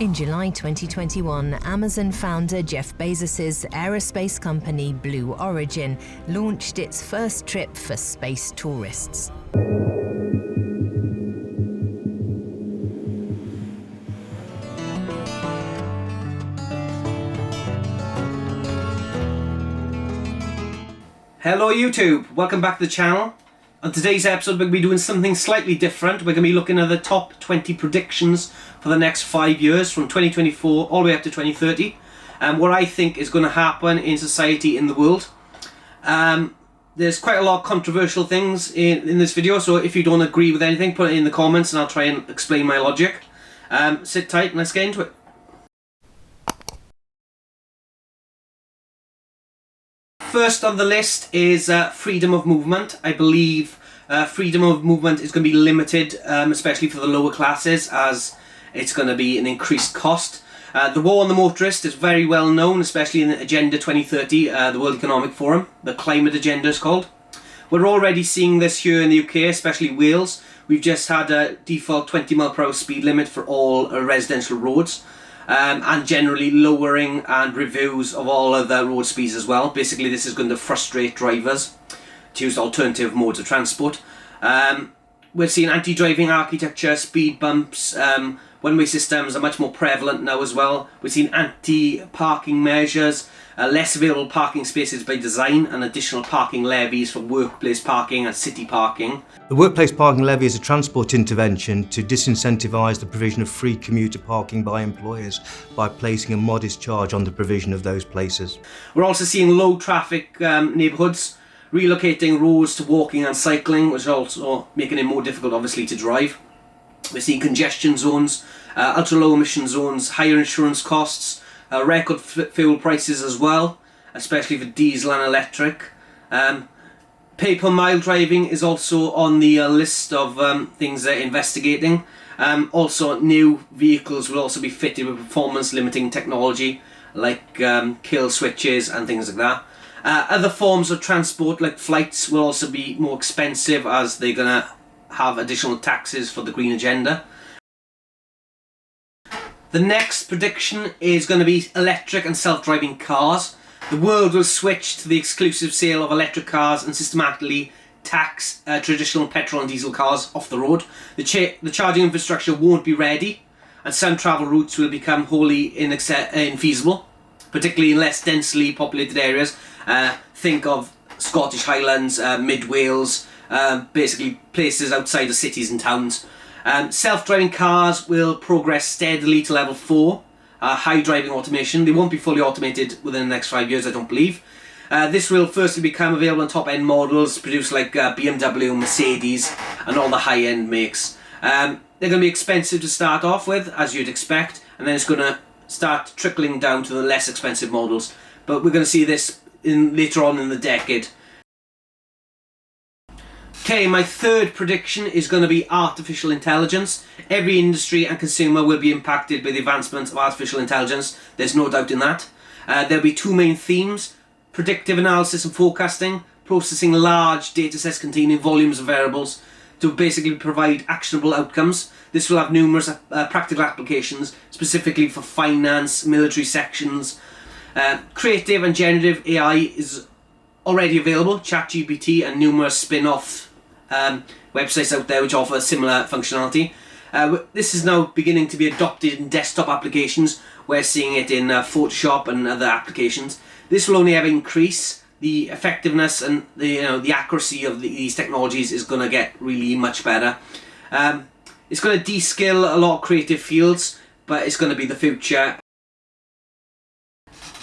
In July 2021, Amazon founder Jeff Bezos' aerospace company Blue Origin launched its first trip for space tourists. Hello YouTube, welcome back to the channel. On today's episode we're going to be doing something slightly different. We're going to be looking at the top 20 predictions for the next 5 years from 2024 all the way up to 2030 and what I think is going to happen in society, in the world. There's quite a lot of controversial things in this video, so if you don't agree with anything, put it in the comments and I'll try and explain my logic. Sit tight and let's get into it. First on the list is freedom of movement. I believe freedom of movement is going to be limited, especially for the lower classes, as it's going to be an increased cost. The war on the motorist is very well known, especially in Agenda 2030, the World Economic Forum. The climate agenda is called. We're already seeing this here in the UK, especially Wales. We've just had a default 20 mph speed limit for all residential roads. And generally lowering and reviews of all of the road speeds as well. Basically this is going to frustrate drivers to use alternative modes of transport. We're seeing anti-driving architecture, speed bumps, one-way systems are much more prevalent now as well. We're seeing anti-parking measures, less available parking spaces by design, and additional parking levies for workplace parking and city parking. The workplace parking levy is a transport intervention to disincentivise the provision of free commuter parking by employers by placing a modest charge on the provision of those places. We're also seeing low traffic neighbourhoods, relocating roads to walking and cycling, which is also making it more difficult obviously to drive. We're seeing congestion zones, ultra low emission zones, higher insurance costs, record fuel prices as well, especially for diesel and electric. Pay per mile driving is also on the list of things they're investigating. Also new vehicles will also be fitted with performance limiting technology like kill switches and things like that. Other forms of transport like flights will also be more expensive as they're going to have additional taxes for the green agenda. The next prediction is going to be electric and self-driving cars. The world will switch to the exclusive sale of electric cars and systematically tax traditional petrol and diesel cars off the road. The charging infrastructure won't be ready and some travel routes will become wholly infeasible, particularly in less densely populated areas. Think of Scottish Highlands, Mid Wales, basically places outside of cities and towns. Self-driving cars will progress steadily to level 4, high driving automation. They won't be fully automated within the next 5 years, I don't believe. This will firstly become available on top-end models produced like BMW, Mercedes and all the high-end makes. They're going to be expensive to start off with, as you'd expect, and then it's going to start trickling down to the less expensive models. But we're going to see this later on in the decade. Okay, my third prediction is going to be artificial intelligence. Every industry and consumer will be impacted by the advancement of artificial intelligence. There's no doubt in that. There'll be two main themes: predictive analysis and forecasting, processing large data sets containing volumes of variables to basically provide actionable outcomes. This will have numerous practical applications, specifically for finance, military sections. Creative and generative AI is already available, ChatGPT and numerous spin-off websites out there which offer similar functionality. This is now beginning to be adopted in desktop applications. We're seeing it in Photoshop and other applications. This will only ever increase. The effectiveness and the accuracy of these technologies is going to get really much better. It's going to de-skill a lot of creative fields, but it's going to be the future.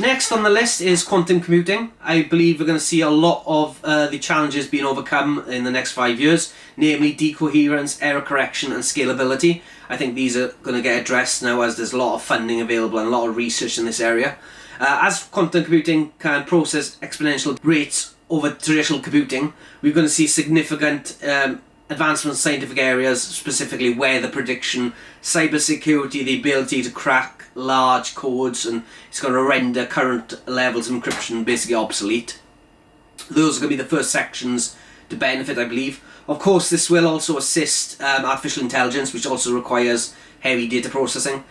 Next on the list is quantum computing. I believe we're going to see a lot of the challenges being overcome in the next 5 years, namely decoherence, error correction and scalability. I think these are going to get addressed now as there's a lot of funding available and a lot of research in this area. As quantum computing can process exponential rates over traditional computing, we're going to see significant advancements in scientific areas, specifically weather prediction, cybersecurity, the ability to crack large codes, and it's going to render current levels of encryption basically obsolete. Those are going to be the first sections to benefit, I believe. Of course, this will also assist artificial intelligence, which also requires heavy data processing.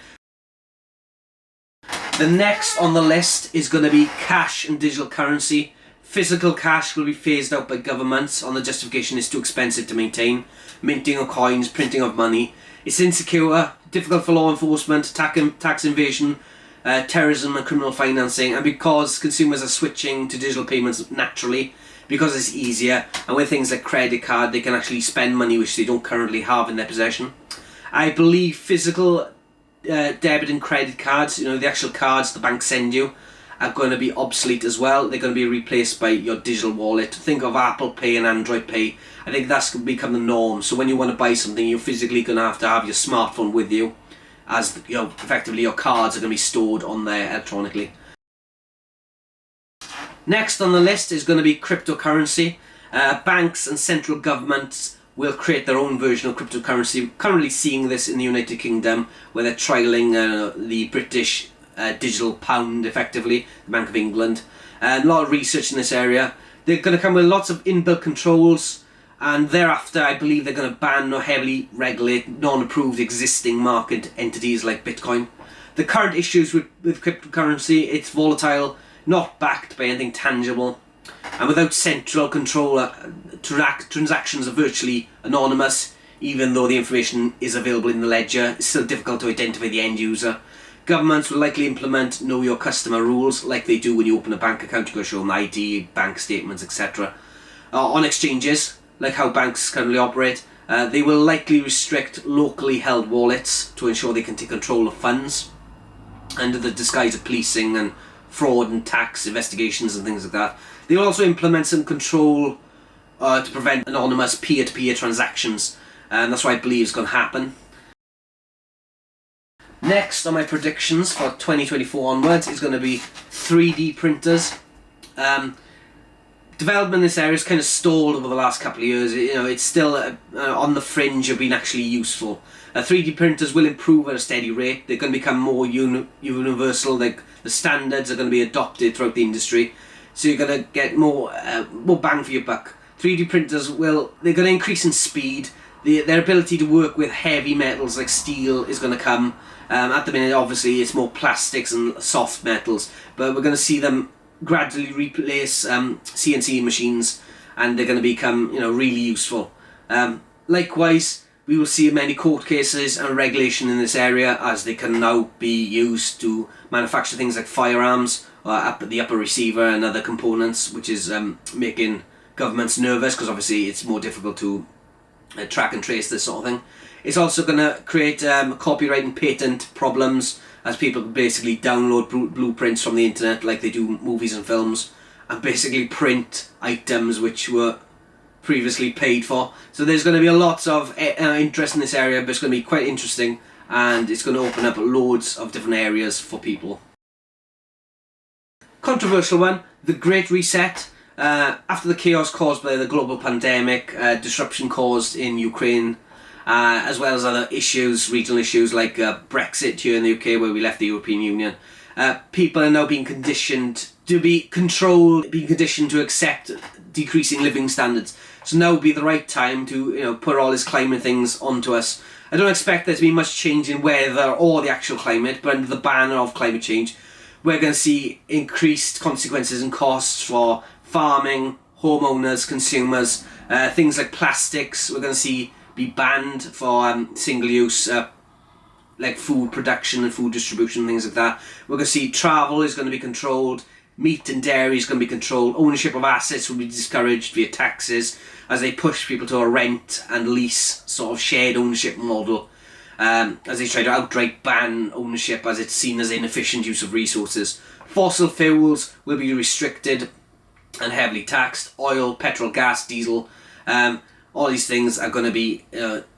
The next on the list is going to be cash and digital currency. Physical cash will be phased out by governments on the justification it's too expensive to maintain. Minting of coins, printing of money. It's insecure, difficult for law enforcement, tax evasion, terrorism and criminal financing, and because consumers are switching to digital payments naturally, because it's easier, and with things like credit card they can actually spend money which they don't currently have in their possession. I believe physical debit and credit cards, the actual cards the bank send you, are going to be obsolete as well. They're going to be replaced by your digital wallet. Think of Apple Pay and Android Pay. I think that's going to become the norm. So when you want to buy something, you're physically going to have your smartphone with you, as effectively your cards are going to be stored on there electronically. Next on the list is going to be cryptocurrency. Banks and central governments will create their own version of cryptocurrency. We're currently seeing this in the United Kingdom, where they're trialling the British digital pound, effectively, the Bank of England. A lot of research in this area. They're going to come with lots of inbuilt controls, and thereafter I believe they're going to ban or heavily regulate non-approved existing market entities like Bitcoin. The current issues with cryptocurrency, it's volatile, not backed by anything tangible, and without central control, transactions are virtually anonymous. Even though the information is available in the ledger, it's still difficult to identify the end user. Governments will likely implement know your customer rules like they do when you open a bank account. You got to show them ID, bank statements, etc. On exchanges, like how banks currently operate, they will likely restrict locally held wallets to ensure they can take control of funds under the disguise of policing and fraud and tax investigations and things like that. They will also implement some control to prevent anonymous peer-to-peer transactions, and that's what I believe is going to happen. Next on my predictions for 2024 onwards is going to be 3D printers. Development in this area is kind of stalled over the last couple of years. It's still on the fringe of being actually useful. 3D printers will improve at a steady rate. They're going to become more universal. Like the standards are going to be adopted throughout the industry, so you're going to get more bang for your buck. 3D printers they're going to increase in speed. Their ability to work with heavy metals like steel is going to come. At the minute, obviously, it's more plastics and soft metals, but we're going to see them gradually replace CNC machines, and they're going to become, really useful. Likewise, we will see many court cases and regulation in this area, as they can now be used to manufacture things like firearms, the upper receiver and other components, which is making governments nervous, because obviously it's more difficult to track and trace this sort of thing. It's also going to create copyright and patent problems, as people can basically download blueprints from the internet like they do movies and films, and basically print items which were previously paid for. So there's going to be a lot of interest in this area, but it's going to be quite interesting, and it's going to open up loads of different areas for people. Controversial one, the Great Reset. After the chaos caused by the global pandemic, disruption caused in Ukraine, as well as other issues, regional issues like Brexit here in the UK, where we left the European Union, people are now being conditioned to be controlled, being conditioned to accept decreasing living standards. So now would be the right time to put all this climate things onto us. I don't expect there to be much change in weather or the actual climate, but under the banner of climate change, we're going to see increased consequences and costs for farming, homeowners, consumers. Things like plastics, we're going to see be banned for single-use like food production and food distribution, things like that. We're going to see travel is going to be controlled, meat and dairy is going to be controlled, ownership of assets will be discouraged via taxes, as they push people to a rent and lease sort of shared ownership model, as they try to outright ban ownership, as it's seen as inefficient use of resources. Fossil fuels will be restricted and heavily taxed. Oil, petrol, gas, diesel, all these things are going to be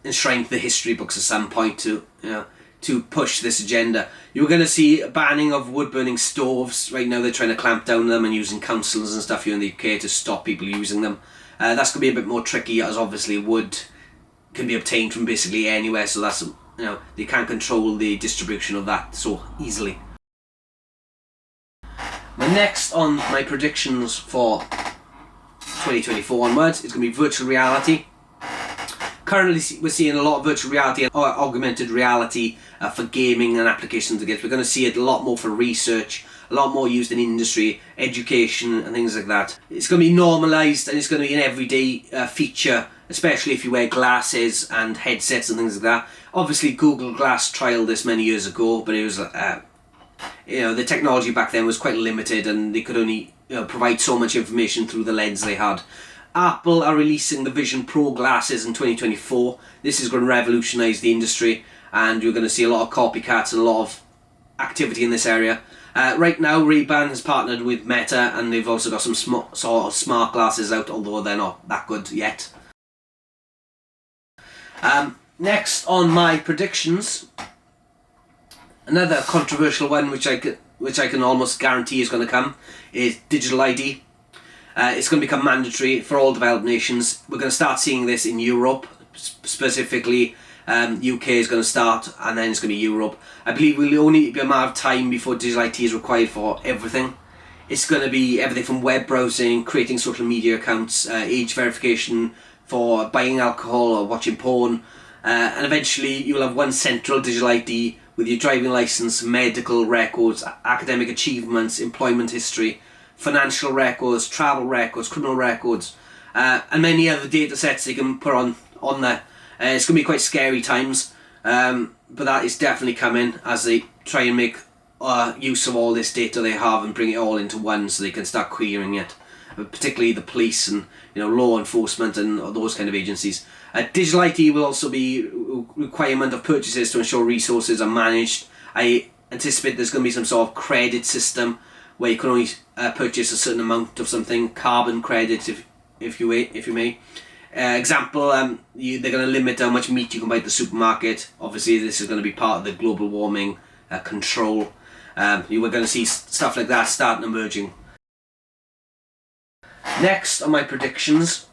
enshrined in the history books at some point to push this agenda. You're going to see a banning of wood-burning stoves. Right now they're trying to clamp down on them and using councils and stuff here in the UK to stop people using them. That's going to be a bit more tricky, as obviously wood can be obtained from basically anywhere, so that's they can't control the distribution of that so easily. Next on my predictions for 2024 onwards is going to be virtual reality. Currently, we're seeing a lot of virtual reality and augmented reality for gaming and applications of it. We're going to see it a lot more for research, a lot more used in industry, education and things like that. It's going to be normalised and it's going to be an everyday feature, especially if you wear glasses and headsets and things like that. Obviously, Google Glass trialled this many years ago, but it was, the technology back then was quite limited and they could only provide so much information through the lens they had. Apple are releasing the Vision Pro glasses in 2024. This is going to revolutionise the industry and you're going to see a lot of copycats and a lot of activity in this area. Right now, Ray-Ban has partnered with Meta and they've also got some sort of smart glasses out, although they're not that good yet. Next on my predictions, another controversial one which I can almost guarantee is going to come is digital ID. It's going to become mandatory for all developed nations. We're going to start seeing this in Europe, specifically UK is going to start and then it's going to be Europe. I believe we'll only be a matter of time before digital ID is required for everything. It's going to be everything from web browsing, creating social media accounts, age verification for buying alcohol or watching porn, and eventually you'll have one central digital ID with your driving license, medical records, academic achievements, employment history, financial records, travel records, criminal records, and many other data sets you can put on there. It's going to be quite scary times, but that is definitely coming as they try and make use of all this data they have and bring it all into one so they can start querying it, particularly the police and law enforcement and those kind of agencies. Digital ID will also be a requirement of purchases to ensure resources are managed. I anticipate there's going to be some sort of credit system where you can only purchase a certain amount of something, carbon credits if you may. Example, they're going to limit how much meat you can buy at the supermarket. Obviously this is going to be part of the global warming control. You were going to see stuff like that starting emerging. Next on my predictions,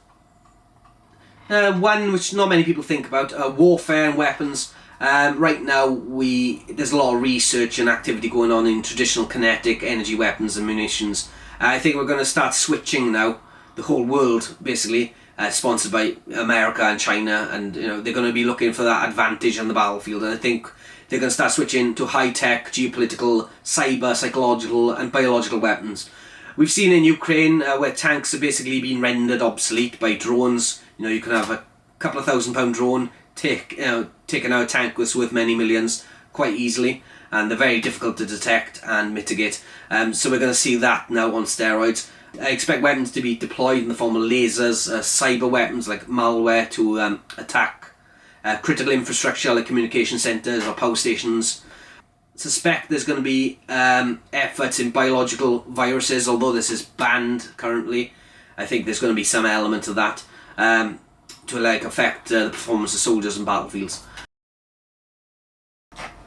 one which not many people think about, warfare and weapons. Right now there's a lot of research and activity going on in traditional kinetic energy weapons and munitions. I think we're going to start switching now, the whole world basically, sponsored by America and China, and they're going to be looking for that advantage on the battlefield, and I think they're going to start switching to high-tech, geopolitical, cyber, psychological and biological weapons. We've seen in Ukraine where tanks are basically being rendered obsolete by drones. You can have a couple of £1,000 drone taking out a tank that's worth many millions quite easily, and they're very difficult to detect and mitigate. So we're going to see that now on steroids. I expect weapons to be deployed in the form of lasers, cyber weapons like malware to attack critical infrastructure like communication centres or power stations. Suspect there's going to be efforts in biological viruses, although this is banned currently. I think there's going to be some element of that to affect the performance of soldiers on battlefields.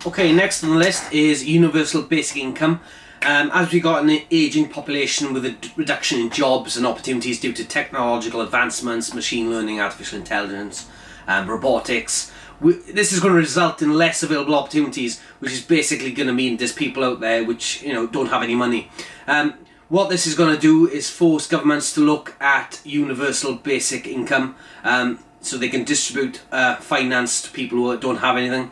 Okay, next on the list is universal basic income. As we got an ageing population with a reduction in jobs and opportunities due to technological advancements, machine learning, artificial intelligence, robotics, this is going to result in less available opportunities, which is basically going to mean there's people out there which don't have any money. What this is going to do is force governments to look at universal basic income, so they can distribute finance to people who don't have anything.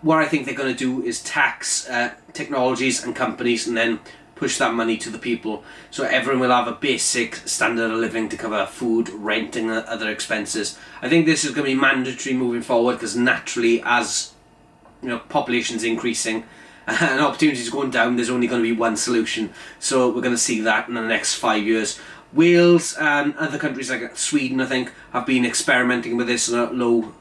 What I think they're going to do is tax technologies and companies and then push that money to the people, so everyone will have a basic standard of living to cover food, rent and other expenses. I think this is going to be mandatory moving forward, because naturally as population's increasing and opportunities going down, there's only going to be one solution. So we're going to see that in the next 5 years. Wales and other countries like Sweden, I think, have been experimenting with this on a low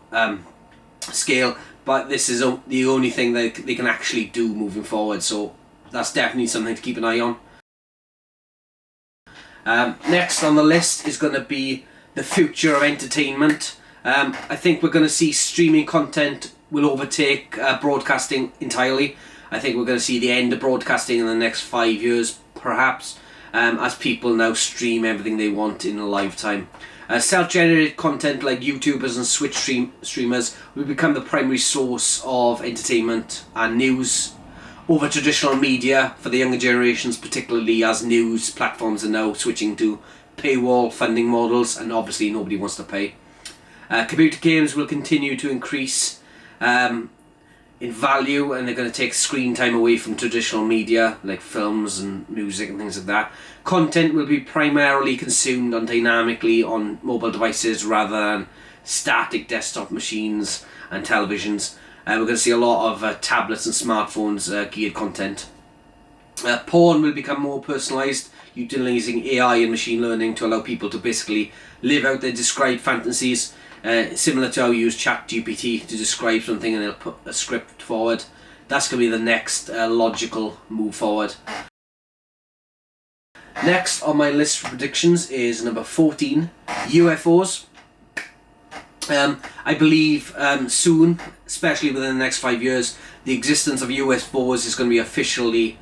scale, but this is the only thing that they can actually do moving forward, so that's definitely something to keep an eye on. Next on the list is going to be the future of entertainment. I think we're going to see streaming content will overtake broadcasting entirely. I think we're going to see the end of broadcasting in the next 5 years, perhaps, as people now stream everything they want in a live time. Self-generated content like YouTubers and Switch streamers will become the primary source of entertainment and news over traditional media for the younger generations, particularly as news platforms are now switching to paywall funding models, and obviously nobody wants to pay. Computer games will continue to increase in value, and they're going to take screen time away from traditional media like films and music and things like that. Content will be primarily consumed dynamically on mobile devices rather than static desktop machines and televisions. We're going to see a lot of tablets and smartphones geared content. Porn will become more personalised, utilising AI and machine learning to allow people to basically live out their described fantasies, similar to how you use ChatGPT to describe something and it'll put a script forward. That's going to be the next logical move forward. Next on my list for predictions is number 14, UFOs. I believe soon, especially within the next 5 years, the existence of UFOs is going to be officially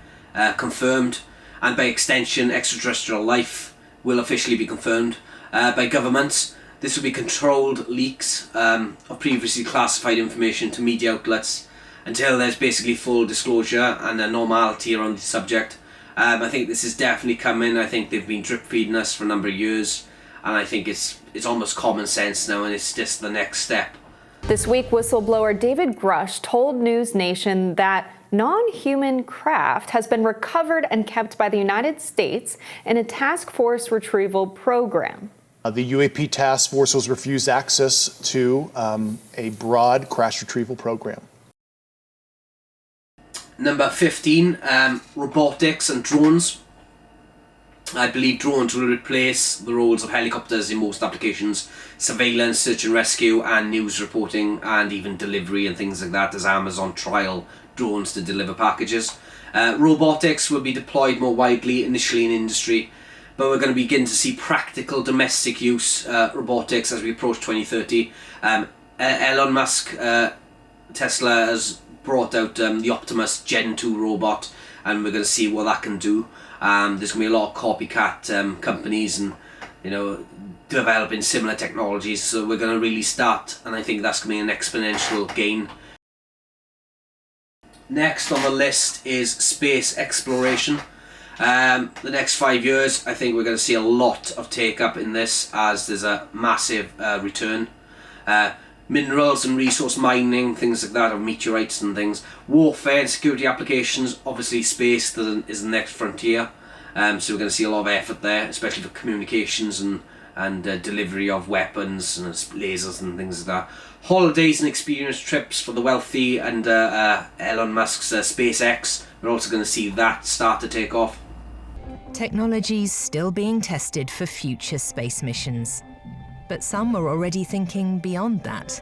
confirmed, and by extension extraterrestrial life will officially be confirmed by governments. This will be controlled leaks of previously classified information to media outlets until there's basically full disclosure and a normality around the subject. I think this is definitely coming. I think they've been drip feeding us for a number of years, and I think it's almost common sense now, and it's just the next step. This week, whistleblower David Grush told News Nation that non-human craft has been recovered and kept by the United States in a task force retrieval program. The UAP task force was refused access to a broad crash retrieval program. Number 15, robotics and drones. I believe drones will replace the roles of helicopters in most applications, surveillance, search and rescue, and news reporting, and even delivery and things like that, as Amazon trial drones to deliver packages. Robotics will be deployed more widely initially in industry, but we're going to begin to see practical domestic use robotics as we approach 2030. Elon Musk, Tesla, has brought out the Optimus Gen 2 robot, and we're going to see what that can do. There's going to be a lot of copycat companies and developing similar technologies, so we're going to really start, and I think that's going to be an exponential gain. Next on the list is space exploration. The next 5 years, I think we're going to see a lot of take up in this, as there's a massive return. Minerals and resource mining, things like that, of meteorites and things. Warfare and security applications, obviously space is the next frontier. So we're going to see a lot of effort there, especially for communications and delivery of weapons and lasers and things like that. Holidays and experience trips for the wealthy, and Elon Musk's SpaceX, we're also going to see that start to take off. Technologies still being tested for future space missions, but some are already thinking beyond that.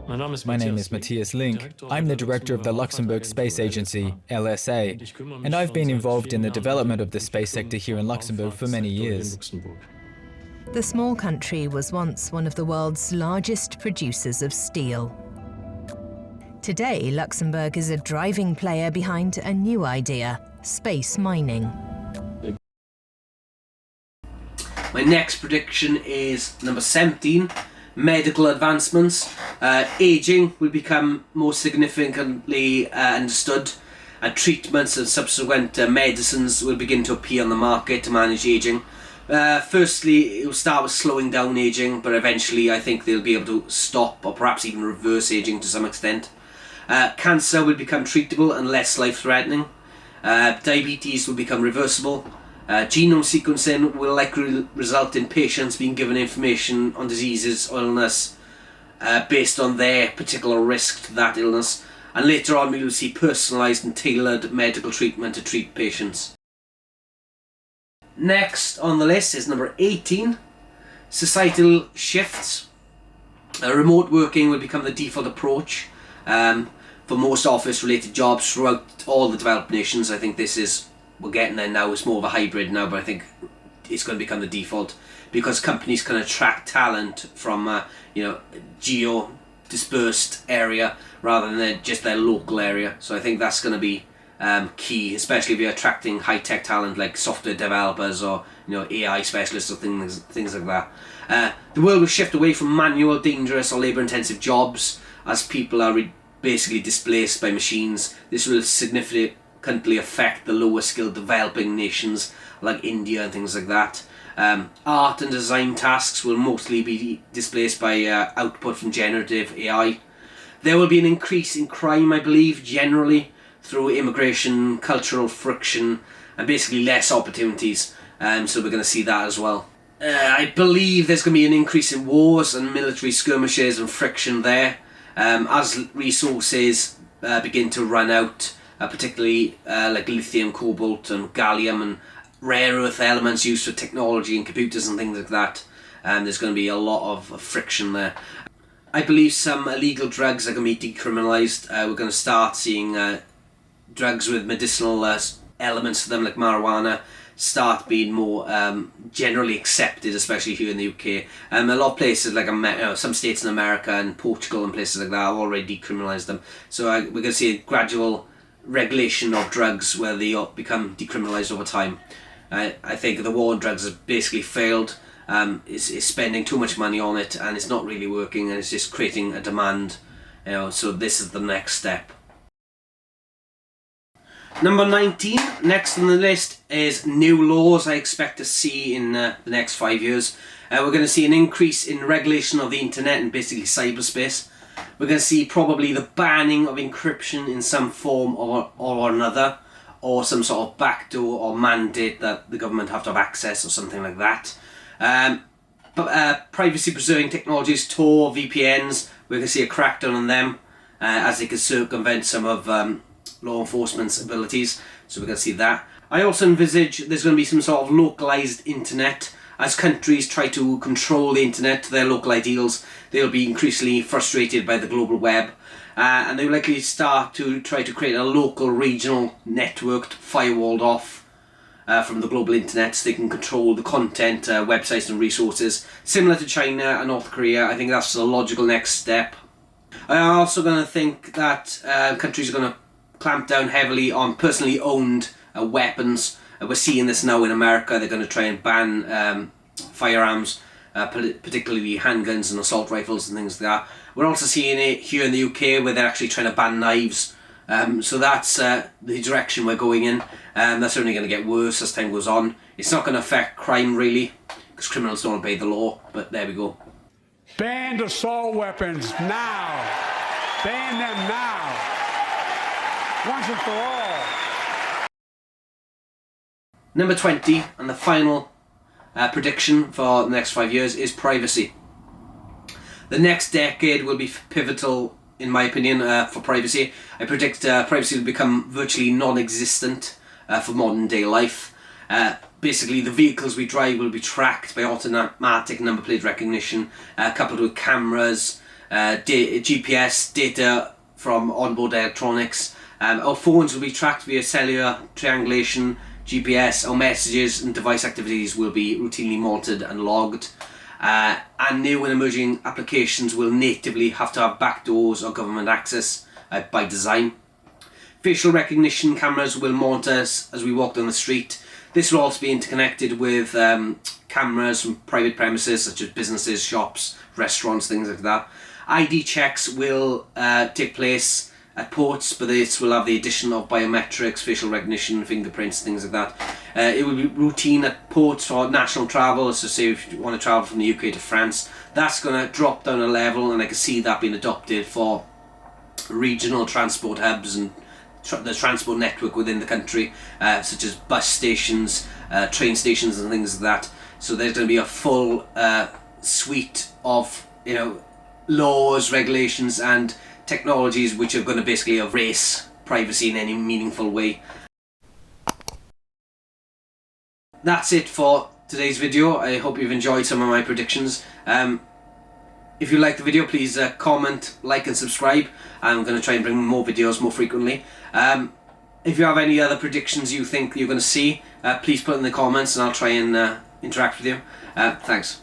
My name is Matthias Link. I'm the director of the Luxembourg Space Agency, LSA, and I've been involved in the development of the space sector here in Luxembourg for many years. The small country was once one of the world's largest producers of steel. Today, Luxembourg is a driving player behind a new idea: space mining. My next prediction is number 17, medical advancements. Aging will become more significantly understood, and treatments and subsequent medicines will begin to appear on the market to manage aging. Firstly, it will start with slowing down aging, but eventually I think they'll be able to stop or perhaps even reverse aging to some extent. Cancer will become treatable and less life-threatening. Diabetes will become reversible. Genome sequencing will likely result in patients being given information on diseases or illness based on their particular risk to that illness, and later on we will see personalised and tailored medical treatment to treat patients. Next on the list is number 18, societal shifts. Remote working will become the default approach for most office-related jobs throughout all the developed nations. I think we're getting there now. It's more of a hybrid now, but I think it's going to become the default because companies can attract talent from geo-dispersed area rather than just their local area. So I think that's going to be key, especially if you're attracting high-tech talent like software developers or AI specialists or things like that. The world will shift away from manual, dangerous or labour-intensive jobs as people are basically displaced by machines. This will significantly affect the lower skilled developing nations like India and things like that. Art and design tasks will mostly be displaced by output from generative AI. There will be an increase in crime, I believe, generally through immigration, cultural friction, and basically less opportunities. So we're going to see that as well. I believe there's going to be an increase in wars and military skirmishes and friction there as resources begin to run out, particularly like lithium, cobalt and gallium and rare earth elements used for technology and computers and things like that. There's going to be a lot of friction there. I believe some illegal drugs are going to be decriminalised. We're going to start seeing drugs with medicinal elements to them, like marijuana, start being more generally accepted, especially here in the UK. A lot of places like some states in America and Portugal and places like that have already decriminalised them. So we're going to see a gradual regulation of drugs where they become decriminalised over time. I think the war on drugs has basically failed. It's spending too much money on it and it's not really working, and it's just creating a demand. So this is the next step. Number 19, next on the list, is new laws I expect to see in the next 5 years. We're going to see an increase in regulation of the internet and basically cyberspace. We're going to see probably the banning of encryption in some form or another, or some sort of backdoor or mandate that the government have to have access or something like that. Privacy preserving technologies, Tor, VPNs, we're going to see a crackdown on them as they can circumvent some of law enforcement's abilities, so we're going to see that. I also envisage there's going to be some sort of localised internet. As countries try to control the internet to their local ideals, they'll be increasingly frustrated by the global web, and they'll likely start to try to create a local, regional, networked, firewalled off from the global internet, so they can control the content, websites and resources, similar to China and North Korea. I think that's a logical next step. I'm also going to think that countries are going to clamp down heavily on personally owned weapons. We're seeing this now in America. They're going to try and ban firearms, particularly handguns and assault rifles and things like that. We're also seeing it here in the UK where they're actually trying to ban knives. So that's the direction we're going in. That's only going to get worse as time goes on. It's not going to affect crime really, because criminals don't obey the law, but there we go. Ban assault weapons now. Ban them now. Once and for all. Number 20, and the final prediction for the next 5 years, is privacy. The next decade will be pivotal, in my opinion, for privacy. I predict privacy will become virtually non-existent for modern day life. Basically, the vehicles we drive will be tracked by automatic number plate recognition, coupled with cameras, GPS, data from onboard electronics. Our phones will be tracked via cellular triangulation, GPS. Our messages and device activities will be routinely monitored and logged. And new and emerging applications will natively have to have backdoors or government access by design. Facial recognition cameras will monitor us as we walk down the street. This will also be interconnected with cameras from private premises such as businesses, shops, restaurants, things like that. ID checks will take place at ports, but this will have the addition of biometrics, facial recognition, fingerprints, things like that. It will be routine at ports for national travel, so say if you want to travel from the UK to France, that's going to drop down a level, and I can see that being adopted for regional transport hubs and the transport network within the country, such as bus stations, train stations and things like that. So there's going to be a full suite of laws, regulations and technologies which are going to basically erase privacy in any meaningful way. That's it for today's video. I hope you've enjoyed some of my predictions. If you like the video, please comment, like and subscribe. I'm going to try and bring more videos more frequently. If you have any other predictions you think you're going to see, please put in the comments and I'll try and interact with you. Thanks.